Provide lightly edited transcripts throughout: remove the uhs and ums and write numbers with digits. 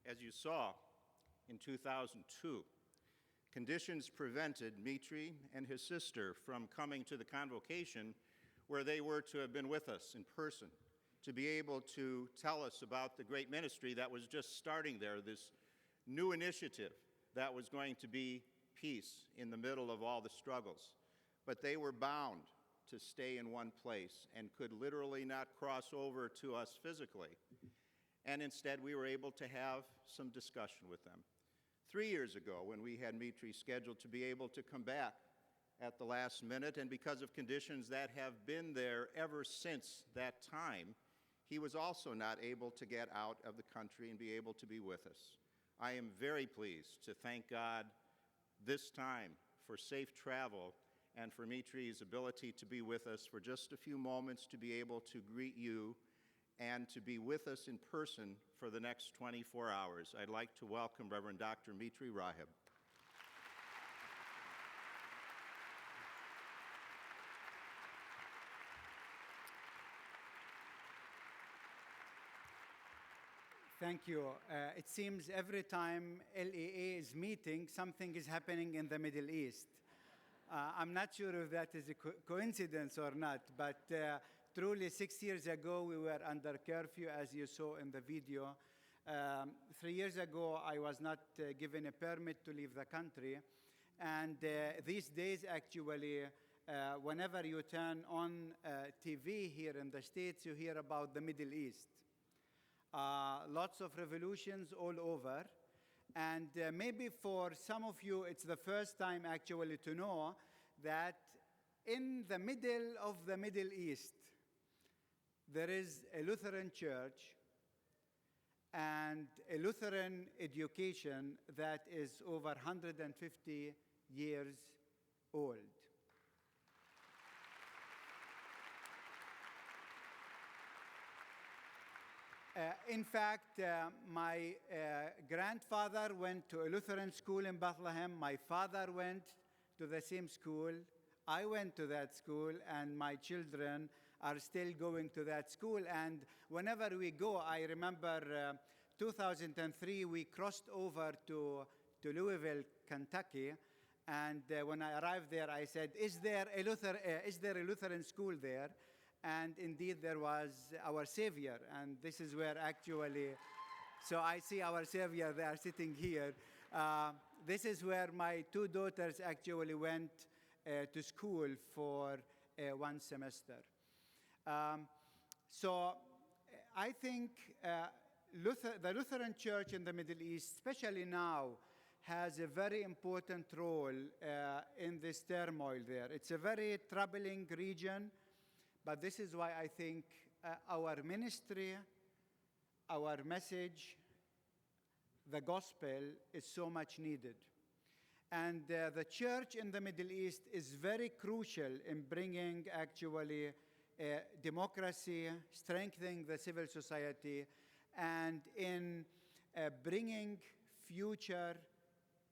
As you saw, in 2002, conditions prevented Mitri and his sister from coming to the Convocation, where they were to have been with us in person, to be able to tell us about the great ministry that was just starting there, this new initiative that was going to be peace in the middle of all the struggles. But they were bound to stay in one place and could literally not cross over to us physically. And instead, we were able to have some discussion with them. 3 years ago, when we had Mitri scheduled to be able to come back at the last minute, and because of conditions that have been there ever since that time, he was also not able to get out of the country and be able to be with us. I am very pleased to thank God this time for safe travel and for Mitri's ability to be with us for just a few moments, to be able to greet you and to be with us in person for the next 24 hours. I'd like to welcome Reverend Dr. Mitri Raheb. Thank you. It seems every time LEA is meeting, something is happening in the Middle East. I'm not sure if that is a coincidence or not, but truly 6 years ago, we were under curfew, as you saw in the video. 3 years ago, I was not given a permit to leave the country. And these days, actually, whenever you turn on TV here in the States, you hear about the Middle East. Lots of revolutions all over. And maybe for some of you, it's the first time actually to know that in the middle of the Middle East, there is a Lutheran church and a Lutheran education that is over 150 years old. In fact, my grandfather went to a Lutheran school in Bethlehem. My father went to the same school. I went to that school, and my children are still going to that school. And whenever we go, I remember 2003, we crossed over to Louisville, Kentucky. And when I arrived there, I said, is there a Lutheran school there? And indeed, there was our Savior. And this is where actually, so I see our Savior, they are sitting here. This is where my two daughters actually went to school for one semester. So I think the Lutheran Church in the Middle East, especially now, has a very important role in this turmoil there. It's a very troubling region. But this is why I think our ministry, our message, the gospel is so much needed. And the church in the Middle East is very crucial in bringing actually democracy, strengthening the civil society, and in bringing future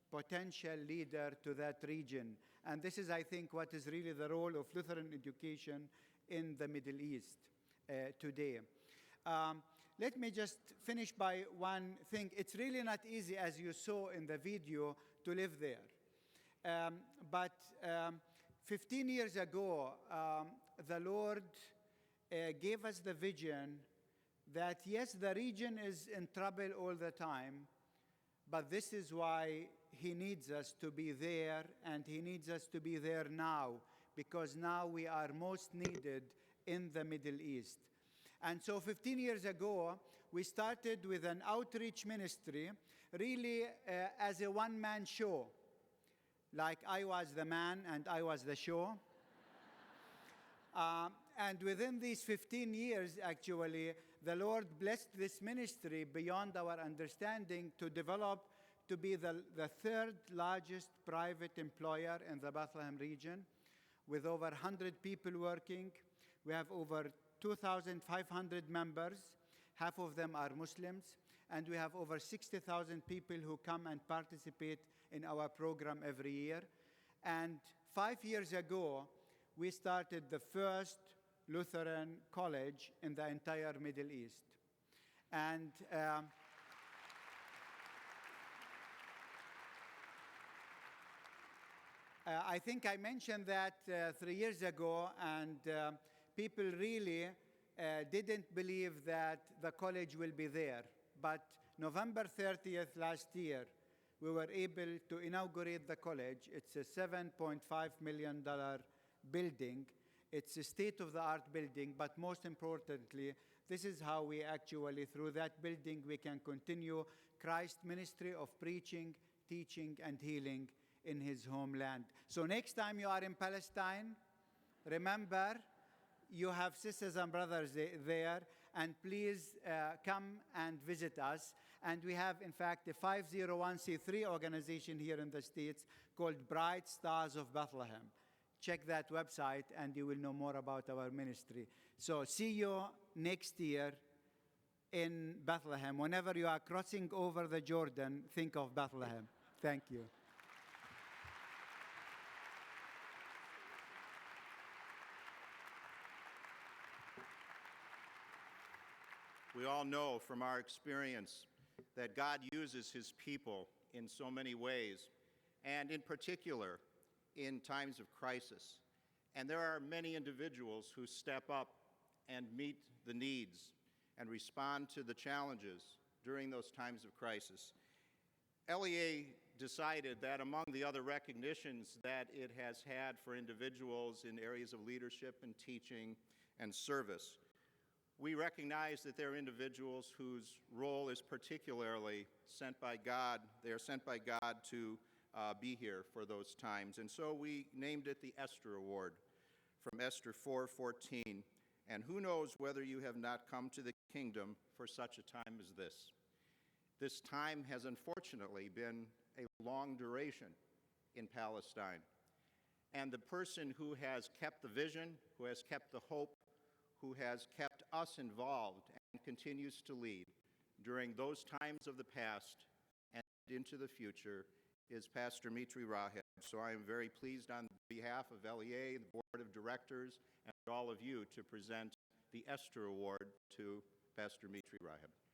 potential leader to that region. And this is, I think, what is really the role of Lutheran education in the Middle East today. Let me just finish by one thing. It's really not easy, as you saw in the video, to live there. But 15 years ago, the Lord gave us the vision that, yes, the region is in trouble all the time, but this is why He needs us to be there, and He needs us to be there now, because now we are most needed in the Middle East. And so 15 years ago, we started with an outreach ministry, really as a one-man show. Like I was the man and I was the show. And within these 15 years, actually, the Lord blessed this ministry beyond our understanding to develop to be the third largest private employer in the Bethlehem region, with over 100 people working. We have over 2,500 members. Half of them are Muslims. And we have over 60,000 people who come and participate in our program every year. And 5 years ago, we started the first Lutheran college in the entire Middle East. And I think I mentioned that 3 years ago, and people really didn't believe that the college will be there. But November 30th last year, we were able to inaugurate the college. It's a $7.5 million building. It's a state-of-the-art building, but most importantly, this is how we actually, through that building, we can continue Christ's ministry of preaching, teaching, and healing in his homeland. So next time you are in Palestine, remember, you have sisters and brothers there, and please come and visit us. And we have, in fact, a 501c3 organization here in the States called Bright Stars of Bethlehem. Check that website, and you will know more about our ministry. So see you next year in Bethlehem. Whenever you are crossing over the Jordan, think of Bethlehem. Thank you. We all know from our experience that God uses his people in so many ways, and in particular, in times of crisis. And there are many individuals who step up and meet the needs and respond to the challenges during those times of crisis. LEA decided that among the other recognitions that it has had for individuals in areas of leadership and teaching and service, we recognize that there are individuals whose role is particularly sent by God. They are sent by God to be here for those times. And so we named it the Esther Award from Esther 4:14. And who knows whether you have not come to the kingdom for such a time as this. This time has unfortunately been a long duration in Palestine. And the person who has kept the vision, who has kept the hope, who has kept us involved and continues to lead during those times of the past and into the future is Pastor Mitri Raheb. So I am very pleased on behalf of LEA, the Board of Directors, and all of you to present the Esther Award to Pastor Mitri Raheb.